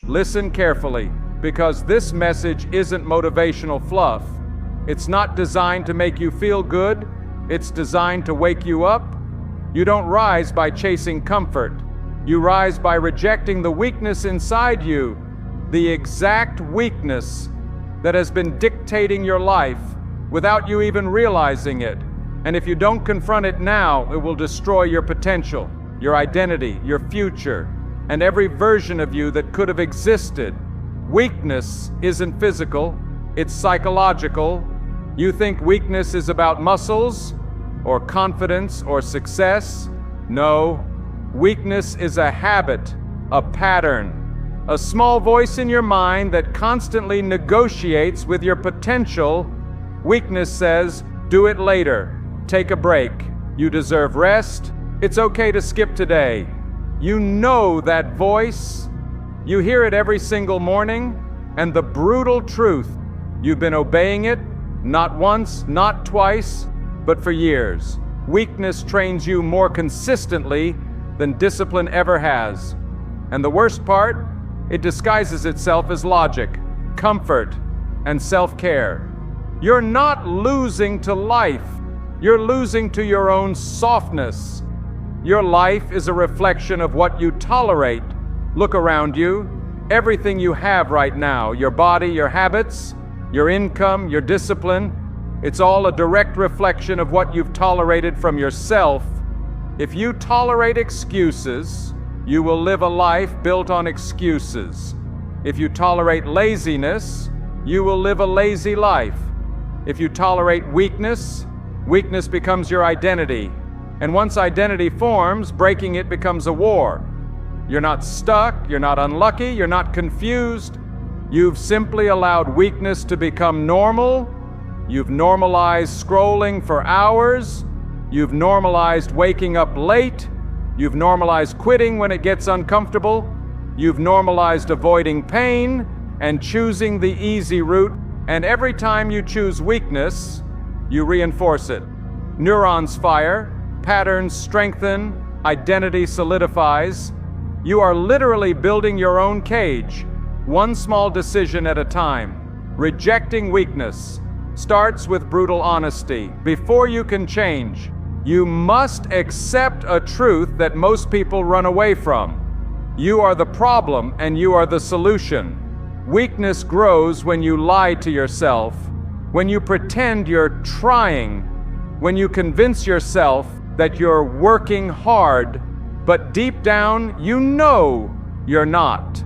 Listen carefully, because this message isn't motivational fluff. It's not designed to make you feel good. It's designed to wake you up. You don't rise by chasing comfort. You rise by rejecting the weakness inside you, the exact weakness that has been dictating your life without you even realizing it. And if you don't confront it now, it will destroy your potential, your identity, your future, and every version of you that could have existed. Weakness isn't physical, it's psychological. You think weakness is about muscles, or confidence, or success? No. Weakness is a habit, a pattern, a small voice in your mind that constantly negotiates with your potential. Weakness says, do it later, take a break, you deserve rest, it's okay to skip today. You know that voice. You hear it every single morning, and the brutal truth, you've been obeying it, not once, not twice, but for years. Weakness trains you more consistently than discipline ever has. And the worst part, it disguises itself as logic, comfort, and self-care. You're not losing to life. You're losing to your own softness. Your life is a reflection of what you tolerate. Look around you. Everything you have right now, your body, your habits, your income, your discipline, it's all a direct reflection of what you've tolerated from yourself. If you tolerate excuses, you will live a life built on excuses. If you tolerate laziness, you will live a lazy life. If you tolerate weakness, weakness becomes your identity. And once identity forms, breaking it becomes a war. You're not stuck, you're not unlucky, you're not confused. You've simply allowed weakness to become normal. You've normalized scrolling for hours. You've normalized waking up late. You've normalized quitting when it gets uncomfortable. You've normalized avoiding pain and choosing the easy route. And every time you choose weakness, you reinforce it. Neurons fire, patterns strengthen, identity solidifies. You are literally building your own cage, one small decision at a time. Rejecting weakness starts with brutal honesty. Before you can change, you must accept a truth that most people run away from. You are the problem and you are the solution. Weakness grows when you lie to yourself, when you pretend you're trying, when you convince yourself that you're working hard, but deep down you know you're not.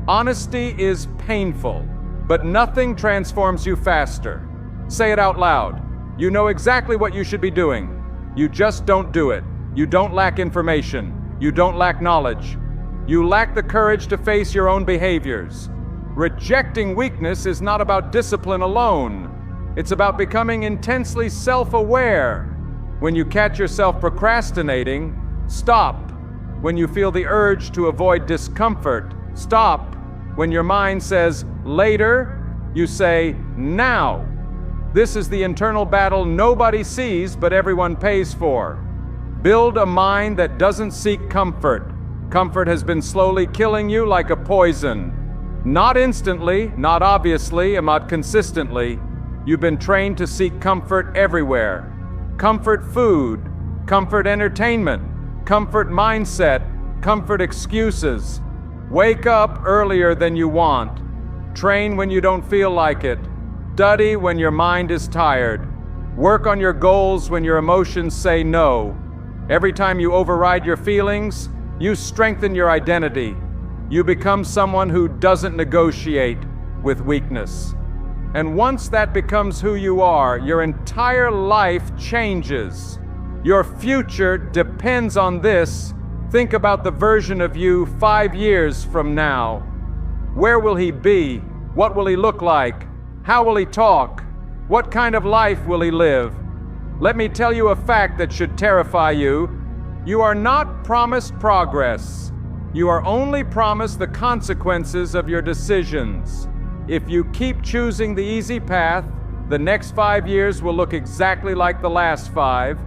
Honesty is painful, but nothing transforms you faster. Say it out loud. You know exactly what you should be doing. You just don't do it. You don't lack information. You don't lack knowledge. You lack the courage to face your own behaviors. Rejecting weakness is not about discipline alone. It's about becoming intensely self-aware. When you catch yourself procrastinating, stop. When you feel the urge to avoid discomfort, stop. When your mind says later, you say now. This is the internal battle nobody sees but everyone pays for. Build a mind that doesn't seek comfort. Comfort has been slowly killing you like a poison. Not instantly, not obviously, and not consistently. You've been trained to seek comfort everywhere. Comfort food, comfort entertainment, comfort mindset, comfort excuses. Wake up earlier than you want. Train when you don't feel like it. Study when your mind is tired. Work on your goals when your emotions say no. Every time you override your feelings, you strengthen your identity. You become someone who doesn't negotiate with weakness. And once that becomes who you are, your entire life changes. Your future depends on this. Think about the version of you 5 years from now. Where will he be? What will he look like? How will he talk? What kind of life will he live? Let me tell you a fact that should terrify you. You are not promised progress. You are only promised the consequences of your decisions. If you keep choosing the easy path, the next 5 years will look exactly like the last 5.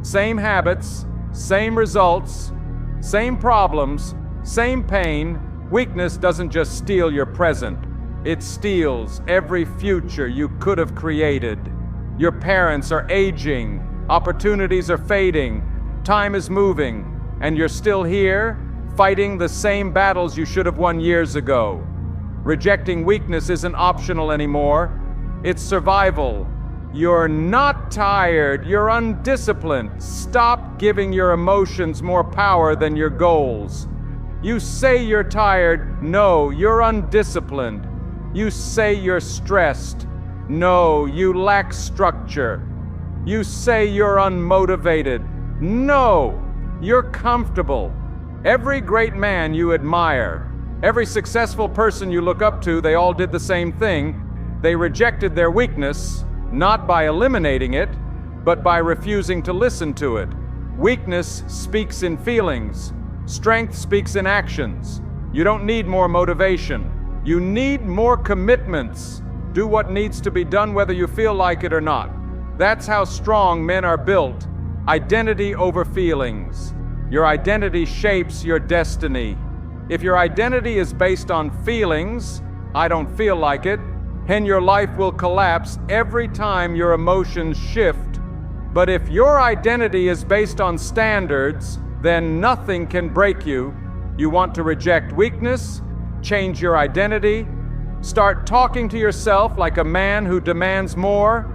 Same habits, same results, same problems, same pain, Weakness doesn't just steal your present, it steals every future you could have created. Your parents are aging, opportunities are fading, time is moving, and you're still here, fighting the same battles you should have won years ago. Rejecting weakness isn't optional anymore, it's survival. You're not tired, you're undisciplined. Stop giving your emotions more power than your goals. You say you're tired, no, you're undisciplined. You say you're stressed, no, you lack structure. You say you're unmotivated, no, you're comfortable. Every great man you admire, every successful person you look up to, they all did the same thing. They rejected their weakness, not by eliminating it, but by refusing to listen to it. Weakness speaks in feelings. Strength speaks in actions. You don't need more motivation. You need more commitments. Do what needs to be done whether you feel like it or not. That's how strong men are built. Identity over feelings. Your identity shapes your destiny. If your identity is based on feelings, I don't feel like it, then your life will collapse every time your emotions shift. But if your identity is based on standards, then nothing can break you. You want to reject weakness, change your identity, start talking to yourself like a man who demands more.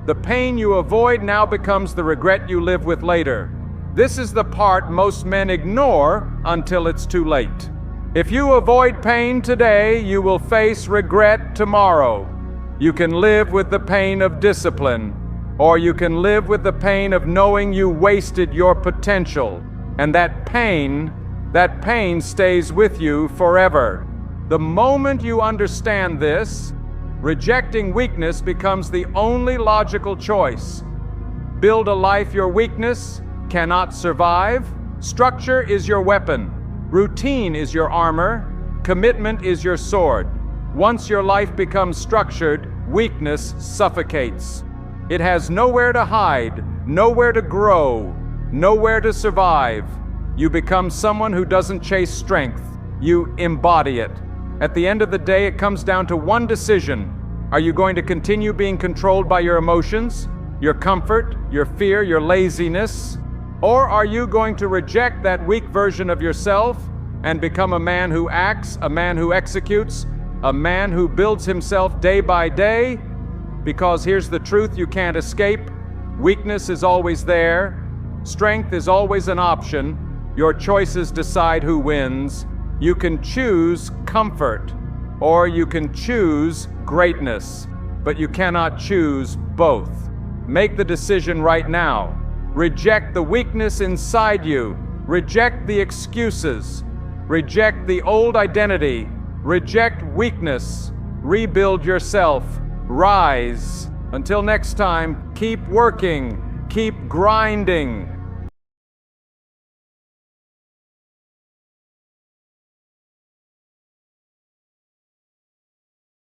The pain you avoid now becomes the regret you live with later. This is the part most men ignore until it's too late. If you avoid pain today, you will face regret tomorrow. You can live with the pain of discipline, or you can live with the pain of knowing you wasted your potential. And that pain stays with you forever. The moment you understand this, rejecting weakness becomes the only logical choice. Build a life your weakness cannot survive. Structure is your weapon. Routine is your armor. Commitment is your sword. Once your life becomes structured, weakness suffocates. It has nowhere to hide, nowhere to grow, nowhere to survive. You become someone who doesn't chase strength. You embody it. At the end of the day, it comes down to one decision. Are you going to continue being controlled by your emotions, your comfort, your fear, your laziness? Or are you going to reject that weak version of yourself and become a man who acts, a man who executes, a man who builds himself day by day? Because here's the truth you can't escape. Weakness is always there. Strength is always an option. Your choices decide who wins. You can choose comfort, or you can choose greatness, but you cannot choose both. Make the decision right now. Reject the weakness inside you. Reject the excuses. Reject the old identity. Reject weakness. Rebuild yourself. Rise. Until next time, keep working. Keep grinding.